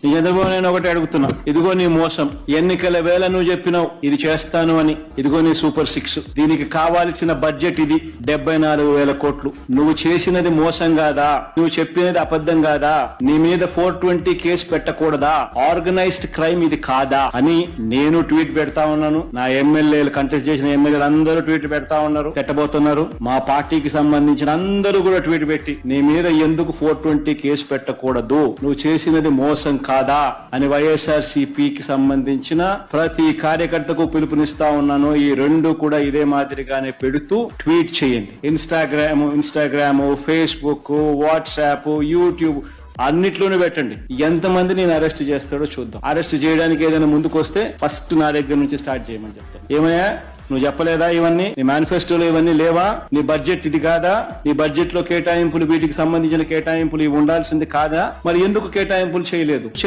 నీ చంద్రబాబు నేను ఒకటి అడుగుతున్నా, ఇదిగో నీ మోసం, ఎన్నికల వేళ నువ్వు చెప్పినావు ఇది చేస్తాను అని, ఇదిగో నీ సూపర్ 6, దీనికి కావాల్సిన బడ్జెట్ ఇది 74,000 కోట్లు. నువ్వు చేసినది మోసం కాదా? నువ్వు చెప్పినది అబద్ధం కాదా? నీ మీద 420 కేసు పెట్టకూడదా? ఆర్గనైజ్డ్ క్రైమ్ ఇది కాదా అని నేను ట్వీట్ పెడతా ఉన్నాను. నా ఎమ్మెల్యేలు, కంటెస్ట్ చేసిన ఎమ్మెల్యేలు అందరూ ట్వీట్ పెడతా ఉన్నారు, పెట్టబోతున్నారు. మా పార్టీకి సంబంధించిన అందరూ కూడా ట్వీట్ పెట్టి నీ మీద ఎందుకు 420 కేసు పెట్టకూడదు, నువ్వు చేసినది మోసం కాదా అని వైఎస్ఆర్సీపీకి సంబంధించిన ప్రతి కార్యకర్తకు పిలుపునిస్తా ఉన్నాను. ఈ రెండు కూడా ఇదే మాదిరిగానే పెడుతూ ట్వీట్ చేయండి. ఇన్స్టాగ్రామ్, ఫేస్బుక్, వాట్సాప్, యూట్యూబ్ అన్నిట్లోనే పెట్టండి. ఎంతమంది నేను అరెస్ట్ చేస్తాడో చూద్దాం. అరెస్ట్ చేయడానికి ఏదైనా ముందుకు వస్తే ఫస్ట్ నా దగ్గర నుంచి స్టార్ట్ చేయమని చెప్తాను. ఏమయ్యా నువ్వు చెప్పలేదా ఇవన్నీ? నీ మేనిఫెస్టోలో ఇవన్నీ లేవా? నీ బడ్జెట్ ఇది కాదా? నీ బడ్జెట్ లో కేటాయింపులు, వీటికి సంబంధించిన కేటాయింపులు ఇవి ఉండాల్సింది కాదా? మరి ఎందుకు కేటాయింపులు చేయలేదు?